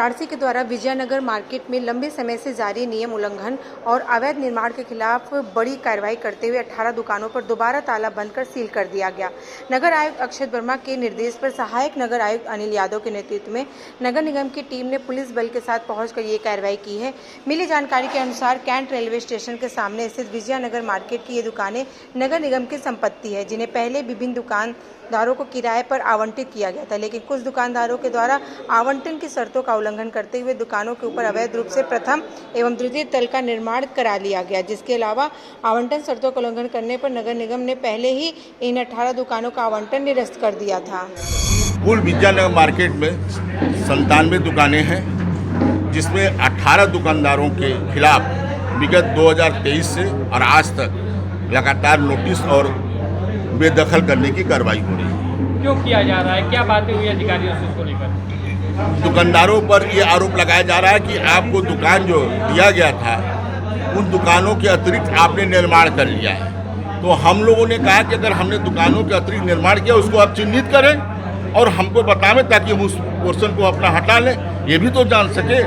वाराणसी के द्वारा विजयनगर मार्केट में लंबे समय से जारी नियम उल्लंघन और अवैध निर्माण के खिलाफ बड़ी कार्रवाई करते हुए 18 दुकानों पर दोबारा ताला बंद कर सील कर दिया गया। नगर आयुक्त अक्षत वर्मा के निर्देश पर सहायक नगर आयुक्त अनिल यादव के नेतृत्व में नगर निगम की टीम ने पुलिस बल के साथ पहुंचकर ये कार्रवाई की है। मिली जानकारी के अनुसार कैंट रेलवे स्टेशन के सामने स्थित विजयनगर मार्केट की ये दुकानें नगर निगम की संपत्ति है, जिन्हें पहले विभिन्न दुकानदारों को किराए पर आवंटित किया गया था, लेकिन कुछ दुकानदारों के द्वारा आवंटन की शर्तों का उल्लंघन करते हुए दुकानों के ऊपर अवैध रूप से प्रथम एवं द्वितीय तल का निर्माण करा लिया गया, जिसके अलावा आवंटन शर्तों का उल्लंघन करने पर नगर निगम ने पहले ही इन 18 दुकानों का आवंटन निरस्त कर दिया था। कुल विजयनगर मार्केट में 97 दुकानें हैं, जिसमें 18 दुकानदारों के खिलाफ विगत 2023 से और आज तक लगातार नोटिस और बेदखल करने की कार्रवाई हो रही है। क्यों किया जा रहा है, क्या बातें हुई अधिकारियों से इसको लेकर? दुकानदारों पर ये आरोप लगाया जा रहा है कि आपको दुकान जो दिया गया था उन दुकानों के अतिरिक्त आपने निर्माण कर लिया है। तो हम लोगों ने कहा कि अगर हमने दुकानों के अतिरिक्त निर्माण किया उसको आप चिन्हित करें और हमको बतावें ताकि हम उस पोर्शन को अपना हटा लें, ये भी तो जान सके।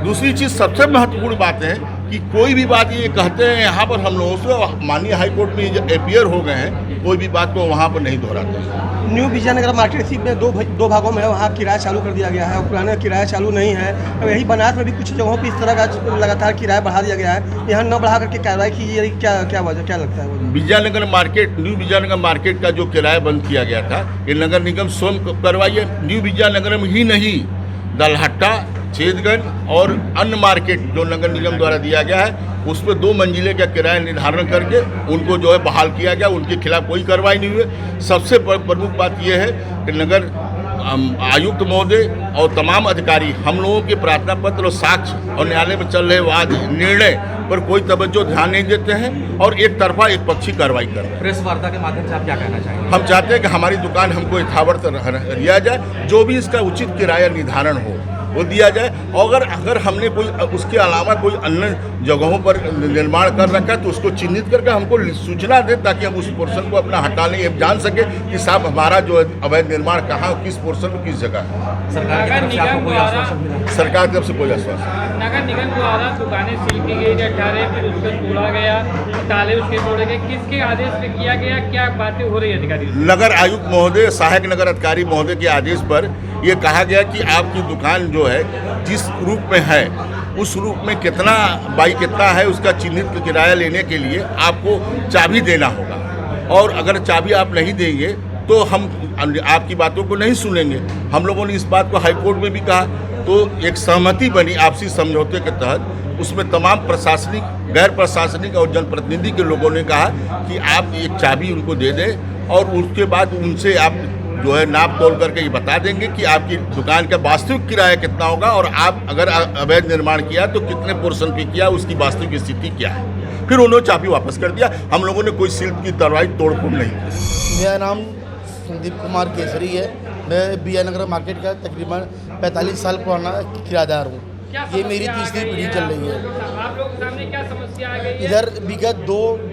दूसरी चीज़ सबसे महत्वपूर्ण बात है कि कोई भी बात ये कहते हैं यहाँ पर हम लोगों से माननीय हाई कोर्ट में अपीयर हो गए हैं, कोई भी बात को वहाँ पर नहीं दोहराते हैं। न्यू विजयनगर मार्केट सिटी में दो भागों में है, वहाँ किराया चालू कर दिया गया है और पुराना किराया चालू नहीं है। अब यही बनारस में भी कुछ जगहों पर इस तरह का लगातार किराया बढ़ा दिया गया है, यहाँ न बढ़ा करके कार्रवाई की जाएगी। क्या वजह, क्या लगता है? Vijaynagar market, new Vijaynagar market का जो किराया बंद किया गया था ये नगर निगम स्वयं करवाइए। न्यू विजयनगर में ही नहीं, दलहट्टा, छेदगंज और अन्य मार्केट जो नगर निगम द्वारा दिया गया है उस पर 2 मंजिले का किराया निर्धारण करके उनको जो है बहाल किया गया, उनके खिलाफ कोई कार्रवाई नहीं हुई। सबसे प्रमुख बात यह है कि नगर आयुक्त महोदय और तमाम अधिकारी हम लोगों के प्रार्थना पत्र और साक्ष्य और न्यायालय में चल रहे वाद निर्णय पर कोई तवज्जो ध्यान नहीं देते हैं और एक तरफा एक पक्षी कार्रवाई कर रहे हैं। प्रेस वार्ता के माध्यम से आप क्या कहना चाहेंगे? हम चाहते हैं कि हमारी दुकान हमको यथावत लिया जाए, जो भी इसका उचित किराया निर्धारण हो वो दिया जाए। और अगर हमने कोई उसके अलावा कोई अन्य जगहों पर निर्माण कर रखा है तो उसको चिन्हित करके हमको सूचना दें ताकि हम उस पोर्शन को अपना हटा लें, ये जान सके कि साहब हमारा जो अवैध निर्माण कहाँ, किस पोर्शन में, किस जगह है। सरकार की तरफ से आपको कोई आश्वासन मिला? सरकार की तरफ से कोई आश्वासन। नगर निगम द्वारा दुकानें सील की गई, 18 फिर उसको तोड़ा गया, ताले उसके तोड़े गए, किसके आदेश पे किया गया, क्या बातें हो रही है अधिकारी? नगर आयुक्त महोदय, सहायक नगर अधिकारी महोदय के आदेश पर ये कहा गया कि आपकी दुकान जो है जिस रूप में है उस रूप में कितना बाई कितना है उसका चिन्हित किराया लेने के लिए आपको चाबी देना होगा, और अगर चाबी आप नहीं देंगे तो हम आपकी बातों को नहीं सुनेंगे। हम लोगों ने इस बात को हाई कोर्ट में भी कहा, तो एक सहमति बनी आपसी समझौते के तहत। उसमें तमाम प्रशासनिक, गैर प्रशासनिक और जनप्रतिनिधि के लोगों ने कहा कि आप एक चाबी उनको दे दें और उसके बाद उनसे आप जो है नाप तोल करके ये बता देंगे कि आपकी दुकान का वास्तविक किराया कितना होगा और आप अगर अवैध निर्माण किया तो कितने पोर्शन पे किया, उसकी वास्तविक स्थिति क्या है। फिर उन्होंने चाबी वापस कर दिया। हम लोगों ने कोई शिल्प की दरवाई तोड़फोड़ नहीं की। मेरा नाम संदीप कुमार केसरी है। मैं विजयनगर मार्केट का तकरीबन 45 साल पुराना किराएदार हूँ। ये मेरी तीसरी पीढ़ी चल रही है। आप लोगों के सामने क्या समस्या आ गई है? इधर विगत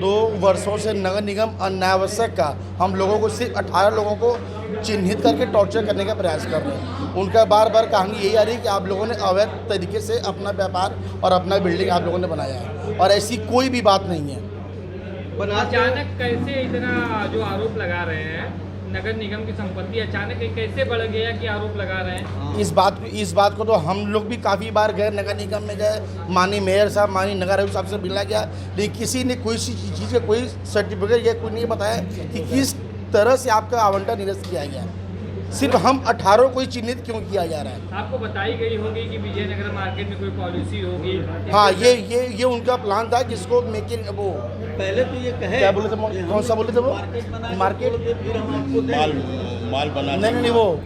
दो वर्षों से नगर निगम अनावश्यक का हम लोगों को सिर्फ 18 लोगों को चिन्हित करके टॉर्चर करने का प्रयास कर रहे हैं। उनका बार बार कहानी यही आ रही है कि आप लोगों ने अवैध तरीके से अपना व्यापार और अपना बिल्डिंग आप लोगों ने बनाया है, और ऐसी कोई भी बात नहीं है। अचानक कैसे इतना जो आरोप लगा रहे हैं, नगर निगम की संपत्ति अचानक कैसे बढ़ गया कि आरोप लगा रहे हैं? इस बात को तो हम लोग भी काफ़ी बार गए, नगर निगम में गए, माननीय मेयर साहब, माननीय नगर आयुक्त साहब से मिला गया, लेकिन किसी ने कोई चीज़ का कोई सर्टिफिकेट या कोई नहीं बताया कि किस तरह से आपका आवंटन निरस्त किया गया। सिर्फ हम 18 को ही चिन्हित क्यों किया जा रहा है? आपको बताई गई होगी कि विजयनगर मार्केट में कोई पॉलिसी होगी? हाँ, ये उनका प्लान था जिसको मेकिंग वो पहले तो ये कहे, क्या बोले थे, कौन सा बोले थे वो मार्केट माल बनाने नहीं वो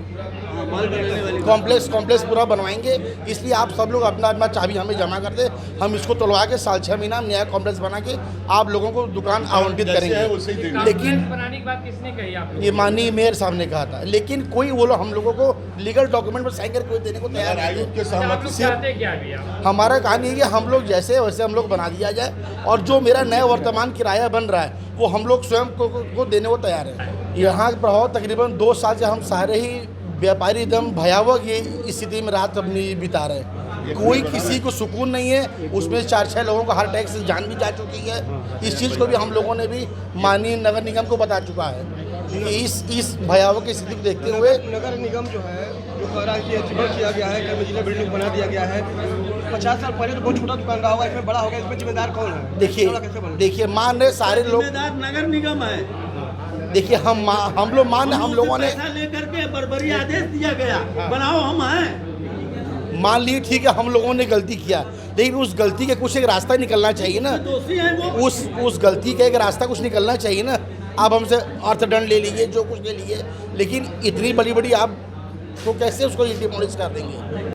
कॉम्प्लेक्स पूरा बनवाएंगे। इसलिए आप सब लोग अपना अपना चाबी हमें जमा कर दे, हम इसको तोड़वा के 6.5 महीना नया कॉम्प्लेक्स बना के आप लोगों को दुकान आवंटित करेंगे। लेकिन बनाने की बात किसने कही आप? ये माननीय मेयर साहब ने कहा था, लेकिन कोई वो लोग हम लोगों को लीगल डॉक्यूमेंट पर साइन करके कोई देने को तैयार नहीं है। हमारा कहानी है कि हम लोग जैसे वैसे हम लोग बना दिया जाए, और जो मेरा नया वर्तमान किराया बन रहा है वो हम लोग स्वयं को देने को तैयार है। यहाँ का प्रभाव तकरीबन 2 साल से हम सारे ही व्यापारी एकदम भयावह ये स्थिति में रात अपनी बिता रहे हैं। कोई किसी को सुकून नहीं है। उसमें 4-6 लोगों का हार्ट अटैक से जान भी जा चुकी है। इस चीज़ को भी हम लोगों ने भी माननीय नगर निगम को बता चुका है। इस भयावह की स्थिति को देखते हुए नगर निगम जो है जो कह रहा है कि अचीवमेंट किया गया है, कर्मजीला बिल्डिंग बना दिया गया है। 50 साल पहले तो बहुत छोटा दुकान रहा होगा, इसमें बड़ा हो गया, इसमें जिम्मेदार कौन है? देखिए मान रहे सारे लोग, नगर निगम है। देखिए हम लोग मान, हम लोगों ने पैसा लेकर के बर्बरी आदेश दिया गया, बनाओ हम हैं। मान लिए ठीक है, हम लोगों ने गलती किया, लेकिन उस गलती के कुछ एक रास्ता निकलना चाहिए ना। दोषी है वो। उस गलती का एक रास्ता कुछ निकलना चाहिए ना। आप हमसे अर्थदंड ले लीजिए, जो कुछ ले लीजिए, लेकिन इतनी बड़ी आप तो कैसे उसको डिमोलिश कर देंगे?